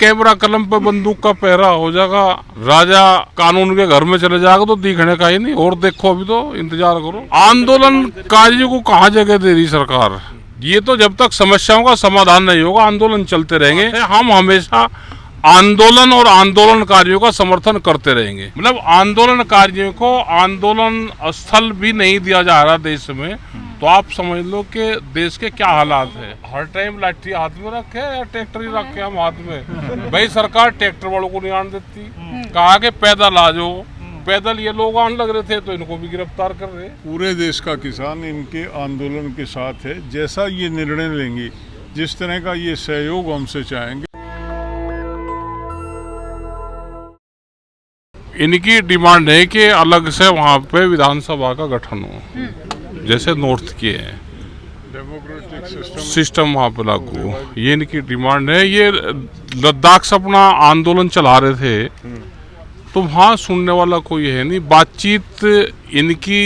Camera कलम पे बंदूक का पहरा हो जाएगा, राजा कानून के घर में चले जाएगा तो दिखने का ही नहीं। और देखो अभी तो इंतजार करो। आंदोलनकारियों को कहाँ जगह दे रही सरकार? ये तो जब तक समस्याओं का समाधान नहीं होगा आंदोलन चलते रहेंगे। हम हमेशा आंदोलन और आंदोलनकारियों का समर्थन करते रहेंगे। मतलब आंदोलनकारियों को आंदोलन स्थल भी नहीं दिया जा रहा देश में, तो आप समझ लो कि देश के क्या हालात है। हर टाइम लाठी हाथ में रखे या ट्रैक्टर ही रखे हम हाथ में? भाई सरकार ट्रैक्टर वालों को नहीं आने देती, कहा कि पैदल आ जाओ। पैदल ये लोग आने लग रहे थे तो इनको भी गिरफ्तार कर रहे। पूरे देश का किसान इनके आंदोलन के साथ है। जैसा ये निर्णय लेंगे, जिस तरह का ये सहयोग हमसे चाहेंगे। इनकी डिमांड है कि अलग से वहाँ पे विधानसभा का गठन हो, जैसे नॉर्थ के है, डेमोक्रेटिक सिस्टम वहाँ पे लागू हो। ये इनकी डिमांड है। ये लद्दाख से अपना आंदोलन चला रहे थे तो वहाँ सुनने वाला कोई है नहीं। बातचीत इनकी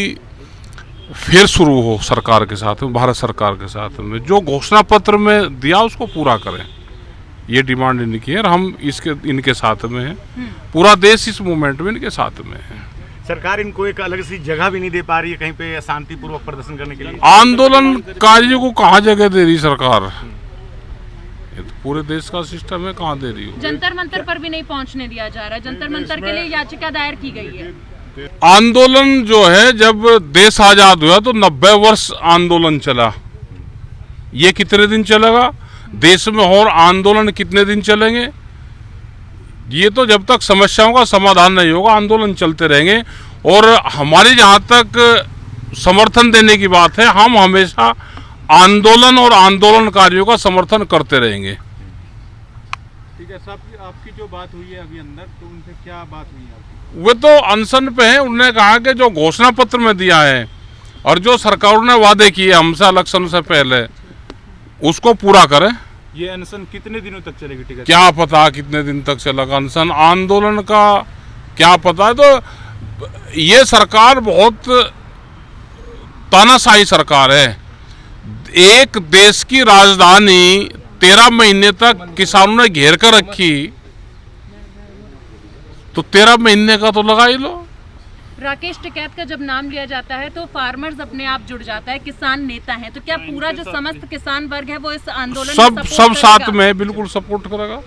फिर शुरू हो सरकार के साथ में, भारत सरकार के साथ में। जो घोषणा पत्र में दिया उसको पूरा करें, ये डिमांड इनकी है। और हम इनके साथ में हैं। पूरा देश इस मूवमेंट में इनके साथ में है। सरकार इनको एक अलग सी जगह भी नहीं दे पा रही है कहीं पे शांतिपूर्वक प्रदर्शन करने के लिए। आंदोलनकारियों को कहाँ जगह दे रही सरकार? ये तो पूरे देश का सिस्टम है, कहाँ दे रही हो? जंतर मंतर पर भी नहीं पहुंचने दिया जा रहा है। जंतर मंतर के लिए याचिका दायर की गई है। आंदोलन जो है, जब देश आजाद हुआ तो 90 वर्ष आंदोलन चला। ये कितने दिन चलेगा देश में? और आंदोलन कितने दिन चलेंगे? ये तो जब तक समस्याओं का समाधान नहीं होगा आंदोलन चलते रहेंगे। और हमारी जहाँ तक समर्थन देने की बात है, हम हमेशा आंदोलन और आंदोलनकारियों का समर्थन करते रहेंगे। ठीक है साहब, आपकी जो बात हुई है अभी अंदर, तो उनसे क्या बात हुई है आपकी? वे तो अनशन पे हैं। उन्होंने कहा कि जो घोषणा पत्र में दिया है और जो सरकार ने वादे किए हमसे इलेक्शन से पहले, उसको पूरा करें। ये अनशन कितने दिनों तक चलेगी? टिकट क्या पता कितने दिन तक चलेगा अनशन, आंदोलन का क्या पता है। तो ये सरकार बहुत तानाशाही सरकार है। एक देश की राजधानी 13 महीने तक किसानों ने घेर कर रखी, तो 13 महीने का तो लगा ही लो। राकेश टिकैत का जब नाम लिया जाता है तो फार्मर्स अपने आप जुड़ जाता है, किसान नेता हैं। तो क्या पूरा जो समस्त किसान वर्ग है वो इस आंदोलन में सब साथ में बिल्कुल सपोर्ट करेगा?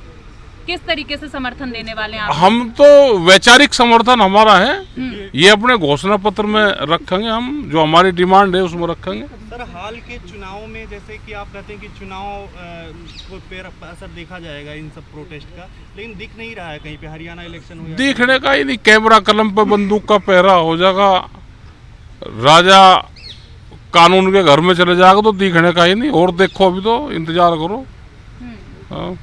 किस तरीके से समर्थन देने वाले हैं आप? हम तो वैचारिक समर्थन हमारा है। ये अपने घोषणा पत्र में रखेंगे, हम जो हमारी डिमांड है उसमें रखेंगे। सर, हाल के चुनाव में जैसे कि आप कहते हैं कि चुनाव को पर असर देखा जाएगा इन सब प्रोटेस्ट का, लेकिन दिख नहीं रहा है कहीं पे। हरियाणा इलेक्शन हुआ, दिखने का ही नहीं। कैमरा कलम पे बंदूक का पहरा हो जाएगा, राजा कानून के घर में चले जाएगा तो दिखने का ही नहीं। और देखो अभी तो इंतजार करो। हाँ।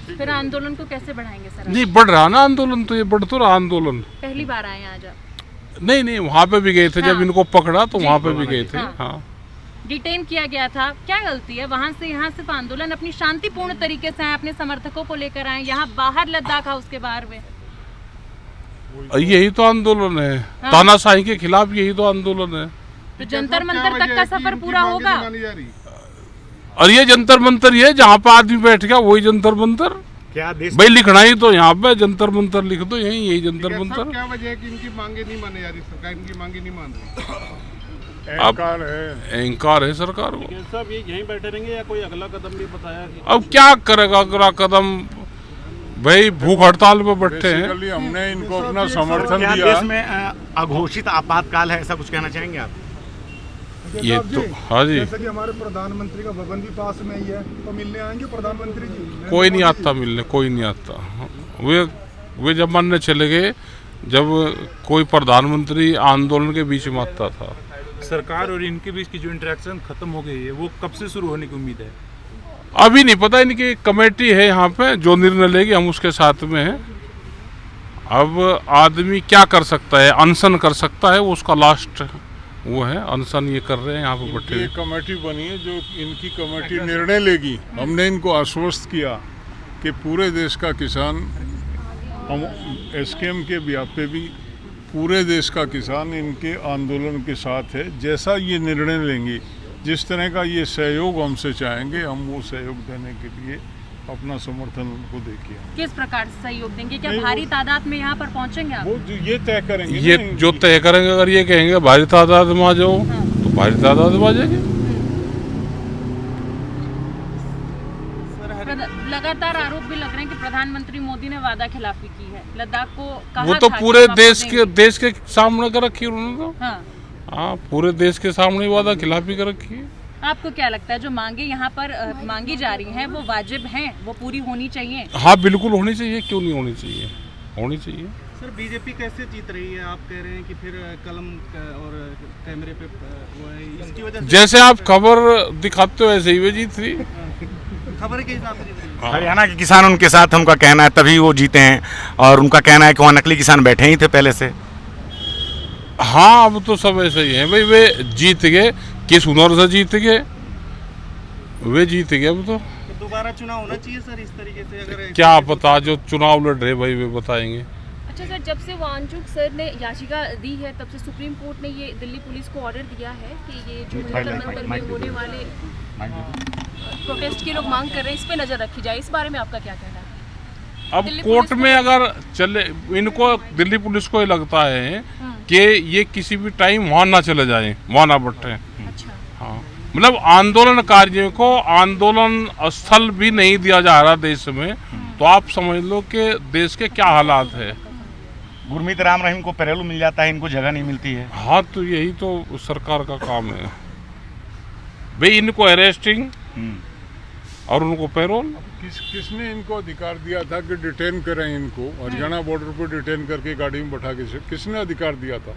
फिर आंदोलन को कैसे बढ़ाएंगे सर? नहीं बढ़ रहा ना आंदोलन, तो ये बढ़ तो रहा आंदोलन। पहली बार आए आज आप? नहीं, वहाँ पे भी गए थे। हाँ। जब इनको पकड़ा तो वहाँ पे भी गए थे। हाँ। हाँ। डिटेन किया गया था, क्या गलती है? वहाँ से यहाँ सिर्फ आंदोलन अपनी शांतिपूर्ण तरीके से आए, अपने समर्थकों को लेकर आए। यहाँ बाहर लद्दाख हाउस के बाहर में यही तो आंदोलन है। हाँ। तानाशाही के खिलाफ यही तो आंदोलन है। तो जंतर मंतर तक का सफर पूरा होगा? और ये जंतर मंतर ये जहाँ पे आदमी बैठ गया वही जंतर मंतर। क्या देश भाई लिखना ही तो यहाँ पे जंतर मंतर लिख दो, यही जंतर मंतर। क्या वजह है कि इनकी मांगे नहीं माने जा रही? सरकार इनकी मांगे नहीं मान रही। अहंकार है। अहंकार है सरकार को। सब ये यहीं बैठे रहेंगे या कोई अगला कदम भी बताया? अब क्या करेगा अगला कदम? भाई भूख हड़ताल पे बैठे हैं। बेसिकली हमने इनको अपना समर्थन क्या दिया। देश में अघोषित आपातकाल है, ऐसा कुछ कहना चाहेंगे आप? ये तो हाँ जी, जैसे कि हमारे प्रधानमंत्री का भवन भी पास में ही है, तो मिलने आएंगे प्रधानमंत्री जी? कोई नहीं आता मिलने, कोई नहीं आता। वे जमाने चले गए जब कोई प्रधानमंत्री आंदोलन के बीच में आता था। सरकार और इनके बीच की जो इंटरेक्शन खत्म हो गई है, वो कब से शुरू होने की उम्मीद है? अभी नहीं पता। इनकी कमेटी है यहाँ पे, जो निर्णय लेगी हम उसके साथ में हैं। अब आदमी क्या कर सकता है? अनशन कर सकता है, वो उसका लास्ट वो है। अनशन ये कर रहे हैं यहाँ पे बैठे। एक कमेटी बनी है जो इनकी कमेटी निर्णय लेगी। हमने इनको आश्वस्त किया कि पूरे देश का किसान, हम एसकेएम के व्याप्य भी पूरे देश का किसान इनके आंदोलन के साथ है। जैसा ये निर्णय लेंगे, जिस तरह का ये सहयोग हमसे चाहेंगे, हम वो सहयोग देने के लिए अपना समर्थन उनको दे किया। किस प्रकार से सहयोग देंगे? क्या भारी तादाद में यहाँ पर पहुँचेंगे आप? वो ये तय करेंगे ये ना, जो तय करेंगे, अगर ये कहेंगे भारी तादाद में आ जाओ तो भारी तादाद में आ जाएंगे। लगातार आरोप भी लग रहे हैं कि प्रधानमंत्री मोदी ने वादा खिलाफी की है, लद्दाख को कहा वो तो था पूरे कि आप देश के सामने कर रखी है उन्होंने तो। हाँ। हाँ, पूरे देश के सामने वादा खिलाफी कर रखी है। आपको क्या लगता है जो मांगे यहाँ पर मांगी जा रही हैं वो वाजिब हैं, वो पूरी होनी चाहिए? हाँ बिल्कुल होनी चाहिए, क्यों नहीं होनी चाहिए, होनी चाहिए। सर बीजेपी कैसे जीत रही है? आप कह रहे हैं कि फिर कलम और कैमरे पे वो है, इसकी वजह से जैसे आप खबर दिखाते हो ऐसे ही वे जीत रही। खबर के हिसाब से जीत रही है। हरियाणा के किसान उनके साथ, उनका कहना है तभी वो जीते हैं, और उनका कहना है कि वहाँ नकली किसान बैठे ही थे पहले से। हाँ अब तो सब ऐसे ही है भाई, वे जीत गए, किस हुनर से जीत गए, वे जीत गए। अब तो दोबारा चुनाव होना चाहिए सर इस तरीके से? अगर क्या पता, जो चुनाव लड़ रहे भाई वे बताएंगे। अच्छा सर, जब से वांगचुक सर ने याचिका दी है तब से सुप्रीम कोर्ट ने ये दिल्ली पुलिस को ऑर्डर दिया है कि ये जो जंतर मंतर में होने वाले प्रोटेस्ट की लोग मांग कर रहे हैं, इस पे नजर रखी जाए। इस बारे में आपका क्या कहना है? अब कोर्ट में अगर चले, इनको दिल्ली पुलिस को ये लगता है कि ये किसी भी टाइम वहाँ ना चले जाएं, वहाँ ना बैठे। अच्छा। हाँ, मतलब आंदोलनकारियों को आंदोलन स्थल भी नहीं दिया जा रहा देश में, तो आप समझ लो कि देश के क्या हालात है। गुरमीत राम रहीम को पैरेलू मिल जाता है, इनको जगह नहीं मिलती है। हाँ तो यही तो सरकार का काम है भाई, इनको अरेस्टिंग और उनको पैरोल। किसने इनको अधिकार दिया था कि डिटेन करें इनको? हरियाणा बॉर्डर पर डिटेन करके गाड़ी में बैठा के किसने अधिकार दिया था?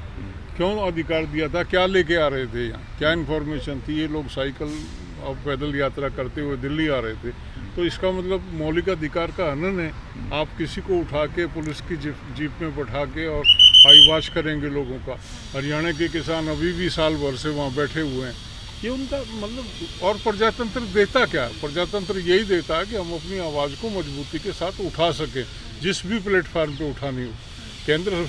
क्यों अधिकार दिया था? क्या लेके आ रहे थे यहाँ? क्या इन्फॉर्मेशन थी? ये लोग साइकिल और पैदल यात्रा करते हुए दिल्ली आ रहे थे, तो इसका मतलब मौलिक अधिकार का हनन है। आप किसी को उठा के पुलिस की जीप में बैठा के और हाईवाश करेंगे लोगों का। हरियाणा के किसान अभी भी साल भर से वहाँ बैठे हुए हैं, ये उनका मतलब। और प्रजातंत्र देता क्या है? प्रजातंत्र यही देता है कि हम अपनी आवाज़ को मजबूती के साथ उठा सकें, जिस भी प्लेटफार्म पे उठानी हो। केंद्र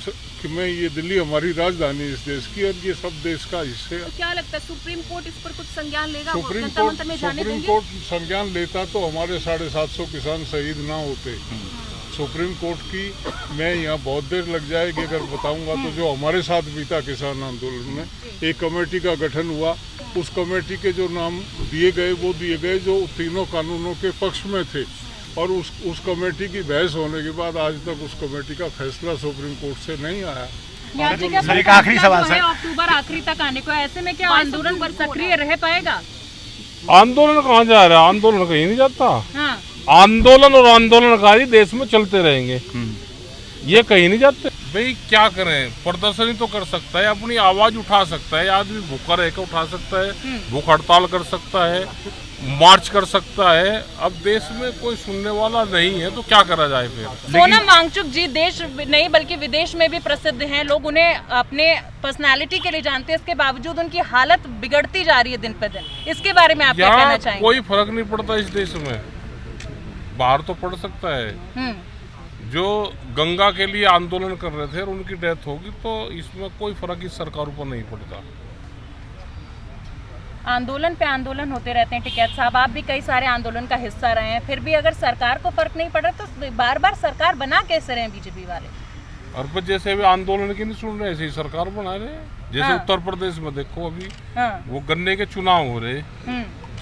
में ये दिल्ली हमारी राजधानी इस देश की, और ये सब देश का हिस्से है। तो क्या लगता है सुप्रीम कोर्ट इस पर कुछ संज्ञान लेगा? सुप्रीम कोर्ट संज्ञान लेता तो हमारे 750 किसान शहीद ना होते। सुप्रीम कोर्ट की मैं यहाँ बहुत देर लग जाएगी अगर बताऊंगा तो। जो हमारे साथ बीता किसान आंदोलन में एक कमेटी का गठन हुआ, उस कमेटी के जो नाम दिए गए वो दिए गए जो तीनों कानूनों के पक्ष में थे, और उस कमेटी की बहस होने के बाद आज तक उस कमेटी का फैसला सुप्रीम कोर्ट से नहीं आया। सर एक आखिरी सवाल सर, अक्टूबर आखिरी तक आने को, ऐसे में क्या आंदोलन सक्रिय रह पाएगा? आंदोलन कहाँ जा रहा है? आंदोलन कहीं नहीं जाता। हाँ। आंदोलन और आंदोलनकारी देश में चलते रहेंगे, ये कहीं नहीं जाते। भाई क्या करें, प्रदर्शनी तो कर सकता है, अपनी आवाज उठा सकता है, आदमी भूखा रह कर उठा सकता है, भूख हड़ताल कर सकता है, मार्च कर सकता है। अब देश में कोई सुनने वाला नहीं है तो क्या करा जाए फिर? सोनम वांगचुक जी देश नहीं बल्कि विदेश में भी प्रसिद्ध हैं, लोग उन्हें अपने पर्सनालिटी के लिए जानते हैं, इसके बावजूद उनकी हालत बिगड़ती जा रही है दिन पे दिन। इसके बारे में आप क्या कहना चाहेंगे? कोई फर्क नहीं पड़ता इस देश में, बाहर तो पड़ सकता है। जो गंगा के लिए आंदोलन कर रहे थे और उनकी डेथ होगी तो इसमें कोई फर्क इस सरकार पर नहीं पड़ता। आंदोलन पे आंदोलन होते रहते हैं टिकैत साहब, आप भी कई सारे आंदोलन का हिस्सा रहे हैं, फिर भी अगर सरकार को फर्क नहीं पड़ रहा तो बार बार सरकार बना कैसे रहे हैं बीजेपी वाले? और फिर जैसे वे आंदोलन की नहीं सुन रहे ऐसे ही सरकार बना रहे हैं। जैसे हाँ। उत्तर प्रदेश में देखो अभी हाँ। वो गन्ने के चुनाव हो रहे,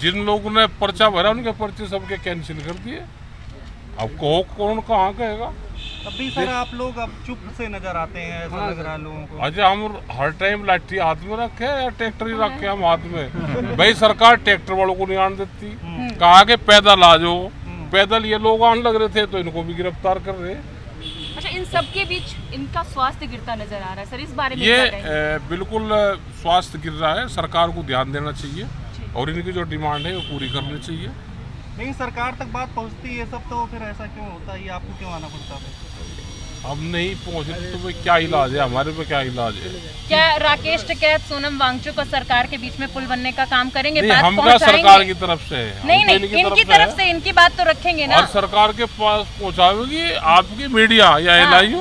जिन लोगों ने पर्चा भरा उनके पर्चे सबके कैंसिल कर दिए। अब कौन कहाँ कहेगा? अभी सर आप लोग अब चुप से नजर आते हैं, ऐसा लग रहा है लोगों को। अच्छा हम हर टाइम लाठी हाथ में रखे या ट्रैक्टर ही रखे हम हाथ में? भाई सरकार ट्रैक्टर वालों को नहीं आने देती, कहा कि पैदल आ जाओ, पैदल ये लोग आने लग रहे थे तो इनको भी गिरफ्तार कर रहे। अच्छा, इन सब के बीच इनका स्वास्थ्य गिरता नजर आ रहा है सर, इस बारे में ये क्या कहेंगे? बिल्कुल स्वास्थ्य गिर रहा है, सरकार को ध्यान देना चाहिए और इनकी जो डिमांड है वो पूरी करनी चाहिए। नहीं सरकार तक बात पहुंचती है सब, तो फिर ऐसा क्यों होता है? आपको क्यों आना पड़ता है? अब नहीं पहुंचे तो भाई क्या इलाज है? हमारे पे क्या इलाज है? क्या राकेश टिकैत सोनम वांगचुक और सरकार के बीच में पुल बनने का काम करेंगे? बात हम क्या पहुंचाएंगे? सरकार की तरफ से है? नहीं नहीं, इनकी तरफ से इनकी बात तो रखेंगे ना। और सरकार के पास पहुंचाएगी आपकी मीडिया या एलआईयू,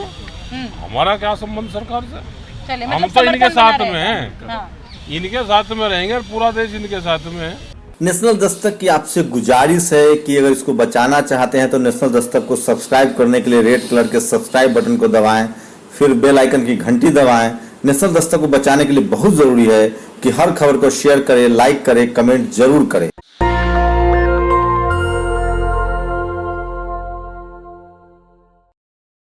हमारा क्या संबंध सरकार से? चलिए हम तो इनके साथ में हैं, हाँ। इनके साथ में रहेंगे और पूरा देश इनके साथ में है। नेशनल दस्तक की आपसे गुजारिश है कि अगर इसको बचाना चाहते हैं तो नेशनल दस्तक को सब्सक्राइब करने के लिए रेड कलर के सब्सक्राइब बटन को दबाएं, फिर बेल आइकन की घंटी दबाएं। नेशनल दस्तक को बचाने के लिए बहुत ज़रूरी है कि हर खबर को शेयर करें, लाइक करें, कमेंट जरूर करें।